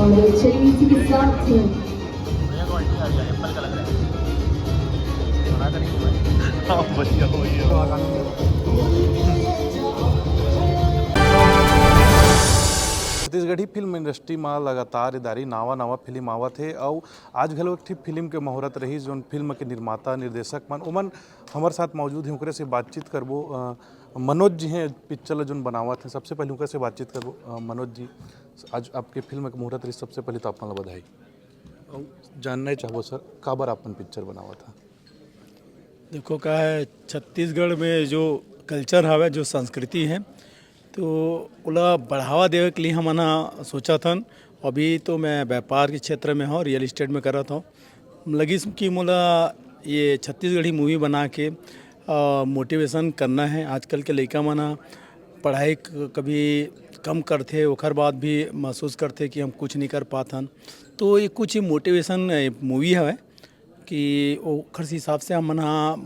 और चलिए इसी के साथ बढ़िया क्वालिटी आ रही है, एप्पल का लग रहा है। बना कर नहीं हुआ। हाँ बढ़िया हो गया। छत्तीसगढ़ी फिल्म इंडस्ट्री में लगातार इदारी नवा फिल्म आवत है और आज घलो एक फिल्म के मुहूर्त रही जो फिल्म के निर्माता निर्देशक मन उमन हमारे साथ मौजूद हैं। उनकरे से बातचीत करबो। मनोज जी हैं पिक्चर जो बनावत हैं। सबसे पहले उनके से बातचीत करबो। मनोज जी, आज आपके फिल्म के मुहूर्त रही, सबसे पहले तो आपको बधाई और जानना ही चाहो सर काबर अपन पिक्चर बनावा था। देखो क्या है, छत्तीसगढ़ में जो कल्चर हवे, जो संस्कृति है, तो ओला बढ़ावा देवे के लिए हमने सोचा था। अभी तो मैं व्यापार के क्षेत्र में हूँ, रियल इस्टेट में कर रहा था। लगी कि मोला ये छत्तीसगढ़ी मूवी बना के मोटिवेशन करना है। आजकल के लड़का मना पढ़ाई कभी कम करते, ओखर बाद भी महसूस करते कि हम कुछ नहीं कर पाथन। तो ये कुछ मोटिवेशन मूवी है कि ओखर हिसाब से हम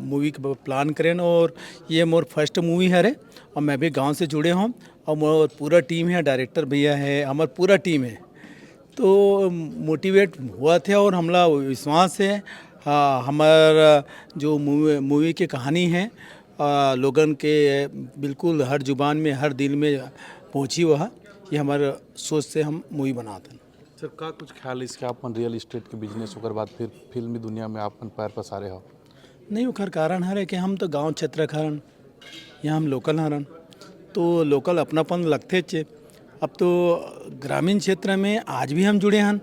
मूवी का प्लान करें। और ये मोर फर्स्ट मूवी है रे, और मैं भी गांव से जुड़े हूँ और मोर पूरा टीम है, डायरेक्टर भैया है, हमारा पूरा टीम है। तो मोटिवेट हुआ थे और हमला विश्वास है। हमारा जो मूवी की कहानी है लोगन के बिल्कुल हर जुबान में, हर दिल में पहुँची हुआ है। ये हमारे सोच से हम मूवी बनाते हैं। सर का कुछ ख्याल इसके अपन रियल इस्टेट के बिजनेस होकर बाद फिर फिल्मी दुनिया में अपन पैर पसारे हो? नहीं, ओखर कारण है कि हम तो गांव क्षेत्र हरन, यहाँ हम लोकल हरन, तो लोकल अपनापन लगते चे। अब तो ग्रामीण क्षेत्र में आज भी हम जुड़े हैं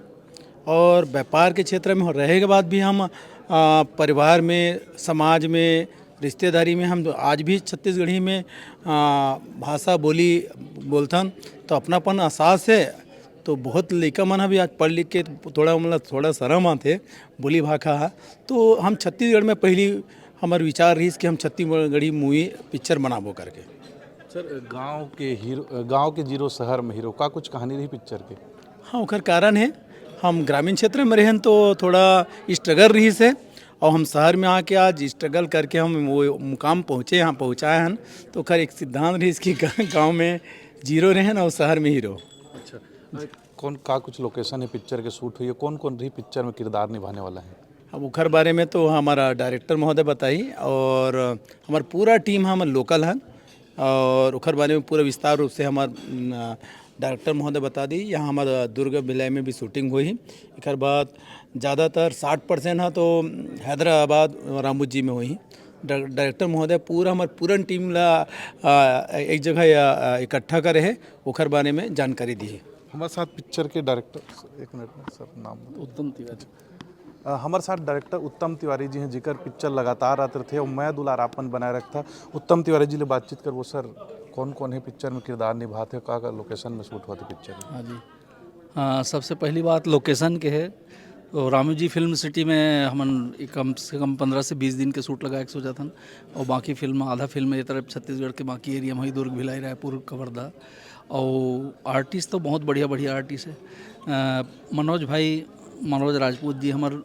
और व्यापार के क्षेत्र में रहे के बाद भी हम परिवार में, समाज में, रिश्तेदारी में हम आज भी छत्तीसगढ़ी में भाषा बोली बोलथन। तो अपनापन एहसास है। तो बहुत लड़का मन भी आज पढ़ लिख के थोड़ा शर्म आते बोली भाषा है। तो हम छत्तीसगढ़ में पहली हमारे विचार रही कि हम छत्तीसगढ़ी मूवी पिक्चर बनाबो करके। सर गांव के जीरो शहर में हीरो का कुछ कहानी रही पिक्चर के? हाँ, ओकर कारण है हम ग्रामीण क्षेत्र में रहें तो थोड़ा स्ट्रगल रही से, और हम शहर में आके आज स्ट्रगल करके हम वो मुकाम पहुँचे, यहाँ पहुँचाए हैं। तो खैर एक सिद्धांत रही इसकी गाँव में जीरो रहे ना और शहर में हीरो। अच्छा, कौन का कुछ लोकेशन है पिक्चर के शूट हुई है, कौन कौन रही पिक्चर में किरदार निभाने वाला है? अब उखर बारे में तो हमारा डायरेक्टर महोदय बताई, और हमारा पूरा टीम हमारा लोकल है। और उखर बारे में पूरा विस्तार रूप से हमारा डायरेक्टर महोदय बता दी। यहाँ हमारा दुर्ग भिलाई में भी शूटिंग हुई। एक बाद ज़्यादातर 60% है तो हैदराबाद रामूजी में हुई। डायरेक्टर महोदय पूरा हमारे पूरा टीम ला एक जगह इकट्ठा करे है, उखर बारे में जानकारी दी है। हमारे साथ पिक्चर के डायरेक्टर, एक मिनट में सर नाम उत्तम तिवारी। हमारे साथ डायरेक्टर उत्तम तिवारी जी हैं, जिकर पिक्चर लगातार आते थे और मैं दुलारापन बनाए रखता। उत्तम तिवारी जी ने बातचीत कर वो सर कौन कौन है पिक्चर में किरदार निभाते, का लोकेशन में शूट हुआ था पिक्चर में? हाँ जी, हाँ, सबसे पहली बात लोकेशन के है। तो रामू जी फिल्म सिटी में हमन कम से कम 15 से 20 दिन के शूट लगा एक सोचा था। और बाकी फिल्म आधा फिल्म ये तरफ छत्तीसगढ़ के बाकी एरिया में ही दुर्ग भिलाई रायपुर कवर्धा। और आर्टिस्ट तो बहुत बढ़िया बढ़िया आर्टिस्ट है। मनोज राजपूत जी हमारे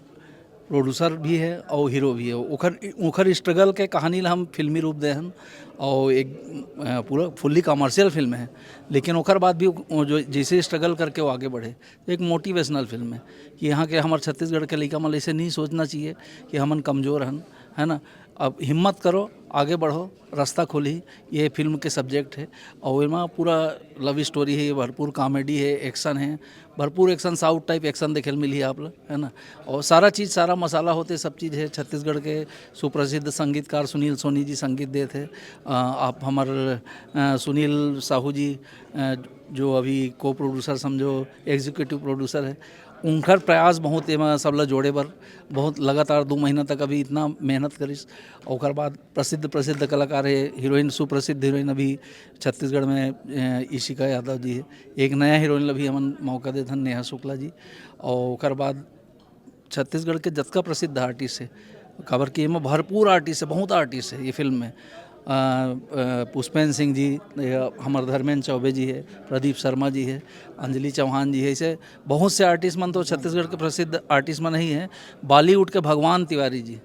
प्रोड्यूसर भी है और हीरो भी है। उखर स्ट्रगल के कहानी ला हम फिल्मी रूप दे हैं। और एक पूरा फुल्ली कमर्शियल फिल्म है, लेकिन उखर बाद भी जो जैसे स्ट्रगल करके वो आगे बढ़े, तो एक मोटिवेशनल फिल्म है कि यहाँ के हमारे छत्तीसगढ़ के लड़का मन ऐसे नहीं सोचना चाहिए कि हमन कमज़ोर हैं, है ना। अब हिम्मत करो, आगे बढ़ो, रास्ता खोली। ये फिल्म के सब्जेक्ट है और इसमें पूरा लव स्टोरी है, भरपूर कॉमेडी है, एक्शन है, भरपूर एक्शन, साउथ टाइप एक्शन देखे मिली है आप लोग, है ना। और सारा चीज़, सारा मसाला होते, सब चीज़ है। छत्तीसगढ़ के सुप्रसिद्ध संगीतकार सुनील सोनी जी संगीत दे थे। आप हमारे सुनील साहू जी जो अभी को प्रोड्यूसर समझो, एग्जीक्यूटिव प्रोड्यूसर है, उनका प्रयास बहुत है सबला जोड़े बर बहुत लगातार 2 महीना तक अभी इतना मेहनत करिस। और बाद प्रसिद्ध कलाकार है, हीरोइन, सुप्रसिद्ध हीरोइन अभी छत्तीसगढ़ में ईशिका यादव जी है। एक नया हीरोइन अभी हमन मौका दे थन, नेहा शुक्ला जी। और बाद छत्तीसगढ़ के जतका प्रसिद्ध आर्टिस्ट है, खबर कि में भरपूर आर्टिस्ट है, बहुत आर्टिस्ट है ये फिल्म में। पुष्पेंद्र सिंह जी, हमारे धर्मेंद्र चौबे जी है, प्रदीप शर्मा जी है, अंजलि चौहान जी है, ऐसे बहुत से आर्टिस्ट मन तो छत्तीसगढ़ के प्रसिद्ध आर्टिस्ट मन ही हैं। बॉलीवुड के भगवान तिवारी जी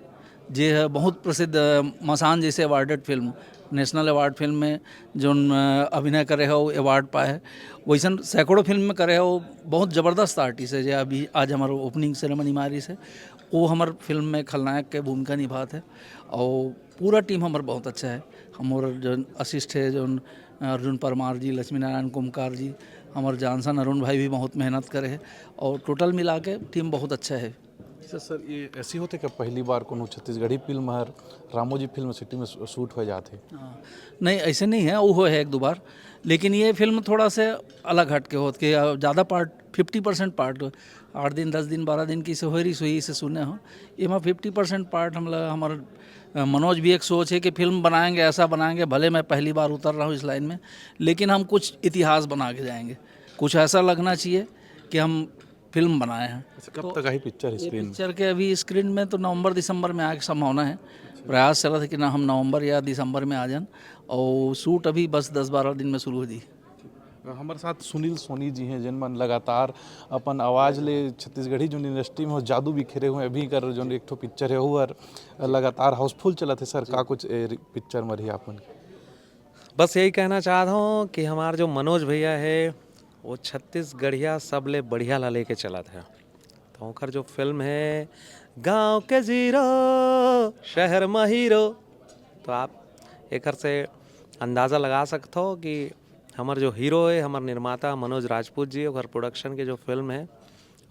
जे है बहुत प्रसिद्ध, मसान जैसे awarded film national award film में जोन अभिनय करे हो अवार्ड पाए है। वैसन सैकड़ों फिल्म में करे हो। बहुत ज़बरदस्त आर्टिस्ट है। जो अभी आज हमारे ओपनिंग सेरेमनी मारी से वो हमार फिल्म में खलनायक के भूमिका निभात है। और पूरा टीम हमार बहुत अच्छा है। हमार जो असिस्ट है जो अर्जुन परमार जी, लक्ष्मी नारायण कुमकार जी, हमार जानसन अरुण भाई भी बहुत मेहनत करे है। और टोटल मिला के टीम बहुत अच्छा है। अच्छा सर, ये ऐसी होते कि पहली बार कोनो छत्तीसगढ़ी फिल्म हर रामोजी फिल्म सिटी में शूट हो जाते? हाँ, नहीं ऐसे नहीं है, वो है एक दो बार। लेकिन ये फिल्म थोड़ा से अलग हट के होत के ज़्यादा पार्ट 50% पार्ट 8 दिन 10 दिन 12 दिन की से हो रही सोई से सुने हो। ये में 50% पार्ट हमारा मनोज भी एक सोच है कि फिल्म बनाएंगे, ऐसा बनाएंगे, भले मैं पहली बार उतर रहा हूँ इस लाइन में, लेकिन हम कुछ इतिहास बना के जाएंगे। कुछ ऐसा लगना चाहिए कि हम फिल्म बनाए हैं। अच्छा, कब तक आई पिक्चर ये स्क्रीन में? पिक्चर के अभी स्क्रीन में तो नवंबर दिसंबर में आने की संभावना है। प्रयास चला था कि ना हम नवंबर या दिसंबर में आ जान। और शूट अभी बस 10-12 दिन में शुरू हो दी। हमारे साथ सुनील सोनी जी हैं, जिनमन लगातार अपन आवाज़ ले छत्तीसगढ़ी जो इंडस्ट्री में हो जादू बिखेरे हुए अभी कर जो एक ठो पिक्चर है वो लगातार हाउसफुल चला थे। सर का कुछ पिक्चर में रही आपन के? बस यही कहना चाहता हूँ कि हमारा जो मनोज भैया है वो छत्तीसगढ़िया सबले बढ़िया ला लेके चला था। तो ओकर जो फिल्म है गांव के जीरो शहर में हीरो, तो आप एक से अंदाज़ा लगा सकते हो कि हमार जो हीरो है, हमार निर्माता मनोज राजपूत जी, और प्रोडक्शन के जो फिल्म है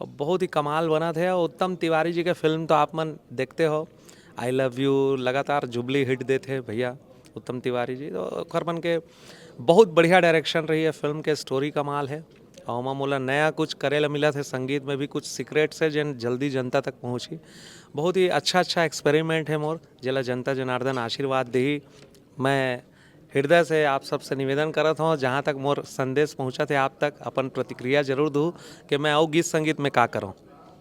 और बहुत ही कमाल बना थे। और उत्तम तिवारी जी के फिल्म तो आप मन देखते हो, आई लव यू लगातार जुबली हिट देते भैया उत्तम तिवारी जी। तो खरपन के बहुत बढ़िया डायरेक्शन रही है फिल्म के, स्टोरी कमाल है। और हमा मोला नया कुछ करेला मिला थे, संगीत में भी कुछ सीक्रेट्स है जन जल्दी जनता तक पहुँची। बहुत ही अच्छा एक्सपेरिमेंट है मोर, जिला जनता जनार्दन आशीर्वाद दी। मैं हृदय से आप सबसे निवेदन करत हूँ, जहाँ तक मोर संदेश पहुँचा थे आप तक अपन प्रतिक्रिया जरूर दूँ कि मैं और गीत संगीत में का करूँ।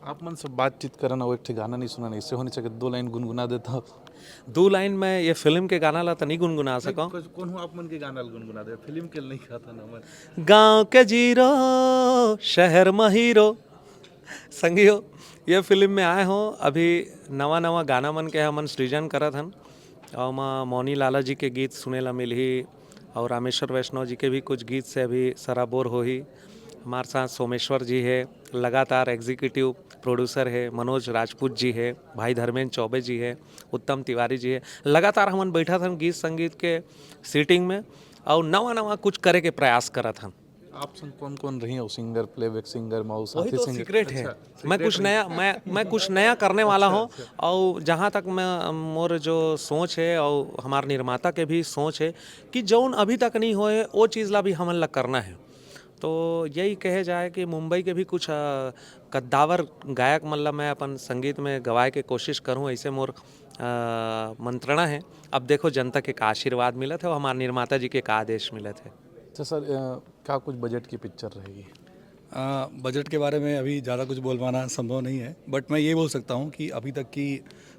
आप मन से बातचीत करना, वो एक ठे गाना नहीं सुना, इससे होने चाहिए 2 लाइन गुनगुना देता। 2 लाइन में ये फिल्म के गाना ला तो नहीं गुनगुना सकूँ। कौन हो आप मन के गाना गुनगुना दे, फिल्म के नहीं खाता ना मन। गांव के जीरो शहर में हीरो संगियो, ये फिल्म में आए हों। अभी नवा गाना मन के हमन सृजन करत हन। और माँ मौनी लाला जी के गीत सुने ला मिली, और रामेश्वर वैष्णव जी के भी कुछ गीत से अभी सराबोर हो ही। हमारे साथ सोमेश्वर जी है, लगातार एग्जीक्यूटिव प्रोड्यूसर है, मनोज राजपूत जी है, भाई धर्मेंद्र चौबे जी है, उत्तम तिवारी जी है। लगातार हमन बैठा था गीत संगीत के सीटिंग में और नवा कुछ करे के प्रयास करा था। आप संग कौन कौन रही हो? सिंगर, प्लेबैक सिंगर, माउस वही साथी तो सिंगर? सीक्रेट है। अच्छा, मैं कुछ नया मैं कुछ नया करने वाला हूँ। और जहाँ तक मैं मोर जो सोच है और हमारे निर्माता के भी सोच है कि जौन अभी तक नहीं होए वो चीज़ ला भी हमन ला करना है। तो यही कहे जाए कि मुंबई के भी कुछ कद्दावर गायक मतलब मैं अपन संगीत में गवाए के कोशिश करूँ, ऐसे मोर मंत्रणा है। अब देखो जनता के का आशीर्वाद मिला थे और हमारे निर्माता जी के का आदेश मिले थे। अच्छा सर, क्या कुछ बजट की पिक्चर रहेगी? बजट के बारे में अभी ज़्यादा कुछ बोल पाना संभव नहीं है, बट मैं ये बोल सकता हूँ कि अभी तक की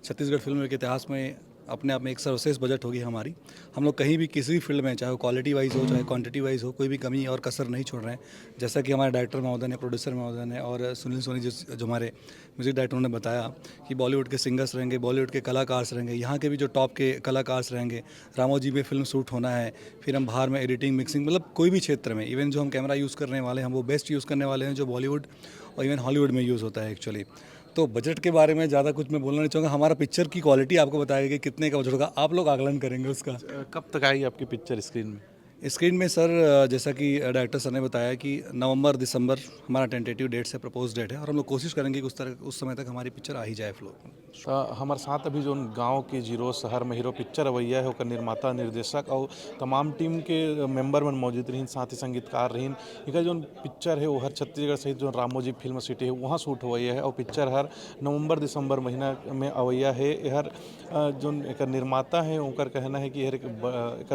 छत्तीसगढ़ फिल्म के इतिहास में अपने आप में एक सर्वश्रेष्ठ बजट होगी हमारी। हम लोग कहीं भी किसी भी फील्ड में, चाहे वो क्वालिटी वाइज हो चाहे क्वांटिटी वाइज हो, कोई भी कमी और कसर नहीं छोड़ रहे हैं। जैसा कि हमारे डायरेक्टर महोदय ने, प्रोड्यूसर महोदय ने और सुनील सोनी जो हमारे म्यूजिक डायरेक्टर ने बताया कि बॉलीवुड के सिंगर्स रहेंगे, बॉलीवुड के कलाकार रहेंगे, यहाँ के भी जो टॉप के कलाकार रहेंगे। रामोजी में फिल्म शूट होना है, फिर हम बाहर में एडिटिंग मिक्सिंग, मतलब कोई भी क्षेत्र में, इवन जो हम कैमरा यूज़ करने वाले हैं हम वो बेस्ट यूज़ करने वाले हैं जो बॉलीवुड और इवन हॉलीवुड में यूज़ होता है एक्चुअली। तो बजट के बारे में ज़्यादा कुछ मैं बोलना नहीं चाहूँगा। हमारा पिक्चर की क्वालिटी आपको बताएगा कि कितने का बजट होगा, आप लोग आकलन करेंगे उसका। कब तक आई आपकी पिक्चर स्क्रीन में? स्क्रीन में सर जैसा कि डायरेक्टर सर ने बताया कि नवंबर दिसंबर हमारा टेंटेटिव डेट से प्रपोज डेट है, और हम लोग कोशिश करेंगे कि उस समय तक हमारी पिक्चर आ ही जाए फ्लोर। हमारे साथ अभी जो गांव के जीरो शहर में हीरो पिक्चर अवैया है, ओकर निर्माता निर्देशक और तमाम टीम के मेंबर मन मौजूद रही, साथ ही संगीतकार रही। एक जो पिक्चर है वो हर छत्तीसगढ़ सहित जो रामोजी फिल्म सिटी है वहाँ शूट अवैया है, और पिक्चर हर नवंबर दिसंबर महीना में अवैया है। हर जो एक निर्माता है उनका कहना है कि एक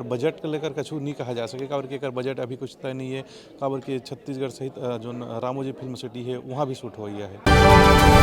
बजट के लेकर कछु नहीं कहा जा सके, काबर कि एकर बजट अभी कुछ तय नहीं है, काबर कि छत्तीसगढ़ सहित जो रामोजी फिल्म सिटी है वहाँ भी शूट हो गया है।